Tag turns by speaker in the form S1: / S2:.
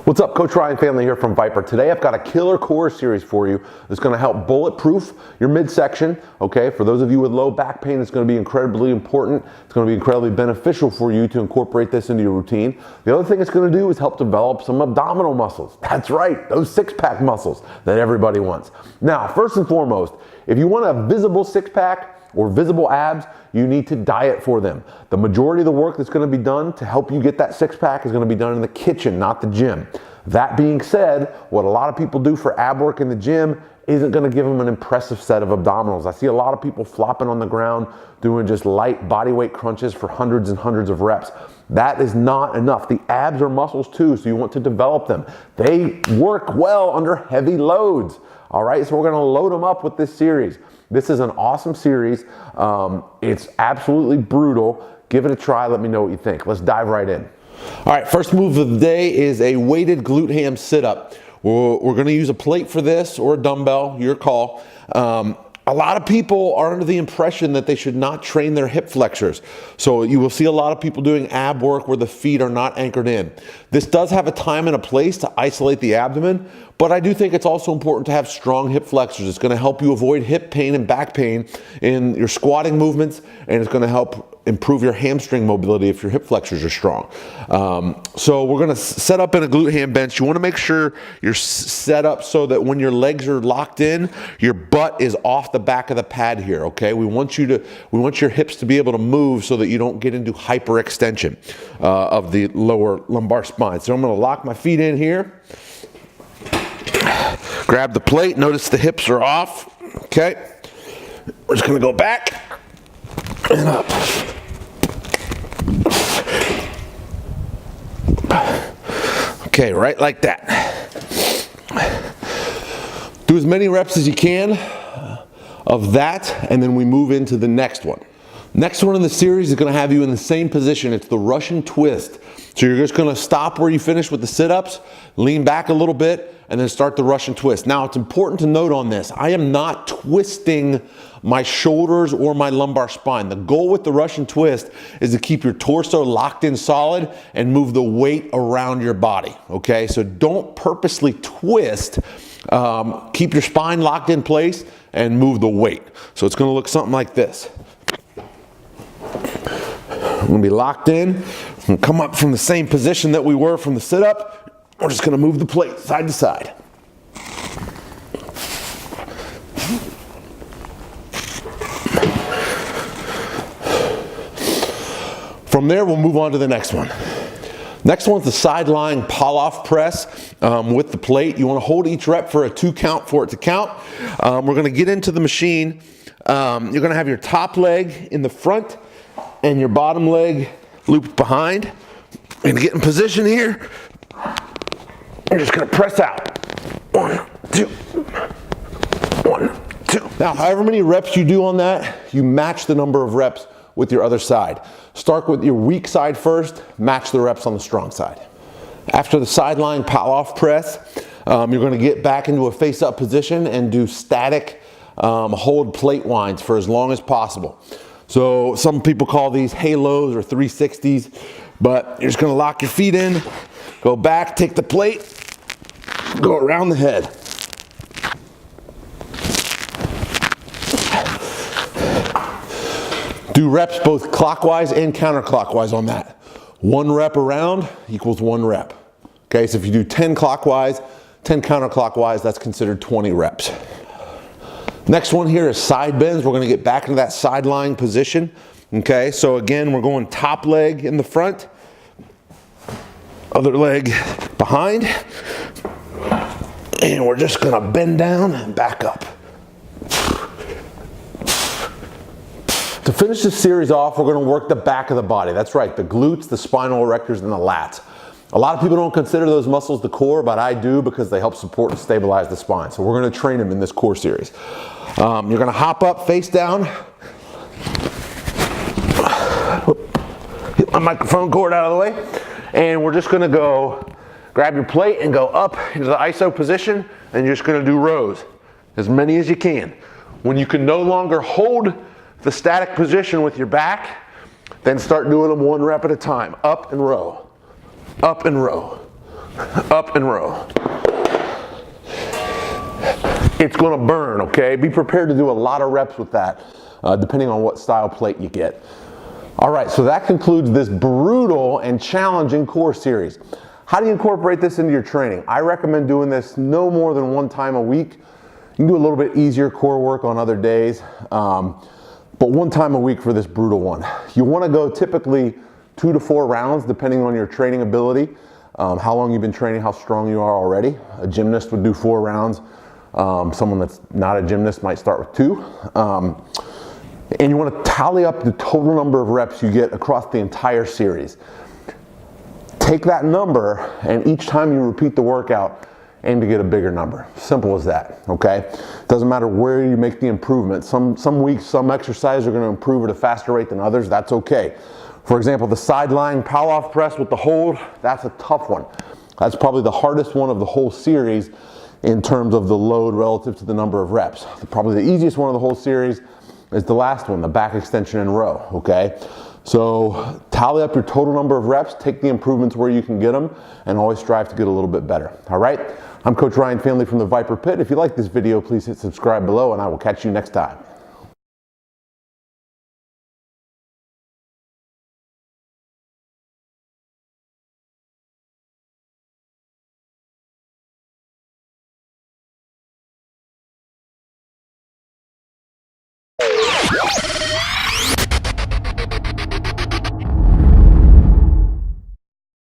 S1: What's up, Coach Ryan family here from VIPAR. Today I've got a killer core series for you that's going to help bulletproof your midsection. Okay, for those of you with low back pain, it's going to be incredibly important. It's going to be incredibly beneficial for you to incorporate this into your routine. The other thing it's going to do is help develop some abdominal muscles. That's right, those six-pack muscles that everybody wants. Now, first and foremost, if you want a visible six-pack or visible abs, you need to diet for them. The majority of the work that's going to be done to help you get that six-pack is going to be done in the kitchen, not the gym. That being said, what a lot of people do for ab work in the gym isn't going to give them an impressive set of abdominals. I see a lot of people flopping on the ground doing just light body weight crunches for hundreds and hundreds of reps. That is not enough. The abs are muscles too, so you want to develop them. They work well under heavy loads. All right, so we're going to load them up with this series. This is an awesome series. It's absolutely brutal. Give it a try. Let me know what you think. Let's dive right in. All right, first move of the day is a weighted glute ham sit-up. We're going to use a plate for this or a dumbbell, your call. A lot of people are under the impression that they should not train their hip flexors. So you will see a lot of people doing ab work where the feet are not anchored in. This does have a time and a place to isolate the abdomen, but I do think it's also important to have strong hip flexors. It's going to help you avoid hip pain and back pain in your squatting movements, and it's going to help improve your hamstring mobility if your hip flexors are strong. So we're going to set up in a glute ham bench. You want to make sure you're set up so that when your legs are locked in, your butt is off the back of the pad here, okay? We want your hips to be able to move so that you don't get into hyperextension of the lower lumbar spine. So I'm going to lock my feet in here. Grab the plate. Notice the hips are off, okay? We're just going to go back and up. Okay, right like that. Do as many reps as you can of that, and then we move into the next one. Next one in the series is going to have you in the same position. It's the Russian twist. So you're just going to stop where you finish with the sit-ups, lean back a little bit, and then start the Russian twist. Now, it's important to note on this, I am not twisting my shoulders or my lumbar spine. The goal with the Russian twist is to keep your torso locked in solid and move the weight around your body, okay? So don't purposely twist. Keep your spine locked in place and move the weight. So it's going to look something like this. We're going to be locked in. We're going to come up from the same position that we were from the sit-up. We're just going to move the plate side to side. From there, we'll move on to the next one. Next one's the side lying pull-off press with the plate. You want to hold each rep for a 2 count for it to count. We're going to get into the machine. You're going to have your top leg in the front and your bottom leg looped behind. And get in position here. You're just going to press out. 1, 2. 1, 2. Now, however many reps you do on that, you match the number of reps with your other side. Start with your weak side first, match the reps on the strong side. After the sideline pull-off press, you're going to get back into a face-up position and do static hold plate winds for as long as possible. So some people call these halos or 360s, but you're just going to lock your feet in, go back, take the plate, go around the head. Do reps both clockwise and counterclockwise on that. 1 rep around equals 1 rep. Okay, so if you do 10 clockwise, 10 counterclockwise, that's considered 20 reps. Next one here is side bends. We're going to get back into that side lying position. Okay, so again, we're going top leg in the front, other leg behind, and we're just going to bend down and back up. To finish this series off, we're going to work the back of the body. That's right, the glutes, the spinal erectors, and the lats. A lot of people don't consider those muscles the core, but I do because they help support and stabilize the spine. So we're going to train them in this core series. You're going to hop up, face down. Hit my microphone cord out of the way. And we're just going to go grab your plate and go up into the iso position, and you're just going to do rows, as many as you can. When you can no longer hold the static position with your back, then start doing them 1 rep at a time. Up and row, up and row, up and row. It's gonna burn, okay? Be prepared to do a lot of reps with that, depending on what style plate you get. All right, so that concludes this brutal and challenging core series. How do you incorporate this into your training? I recommend doing this no more than 1 time a week. You can do a little bit easier core work on other days, but 1 time a week for this brutal one. You wanna go typically 2 to 4 rounds, depending on your training ability, how long you've been training, how strong you are already. A gymnast would do 4 rounds. Someone that's not a gymnast might start with 2. And you want to tally up the total number of reps you get across the entire series. Take that number, and each time you repeat the workout, aim to get a bigger number. Simple as that, okay? Doesn't matter where you make the improvement. Some weeks, some exercises are going to improve at a faster rate than others. That's okay. For example, the sideline power-off press with the hold, that's a tough one. That's probably the hardest one of the whole series in terms of the load relative to the number of reps. Probably the easiest one of the whole series is the last one, the back extension in row, okay? So tally up your total number of reps, take the improvements where you can get them, and always strive to get a little bit better, all right? I'm Coach Ryan Finley from the VIPAR Pit. If you like this video, please hit subscribe below, and I will catch you next time.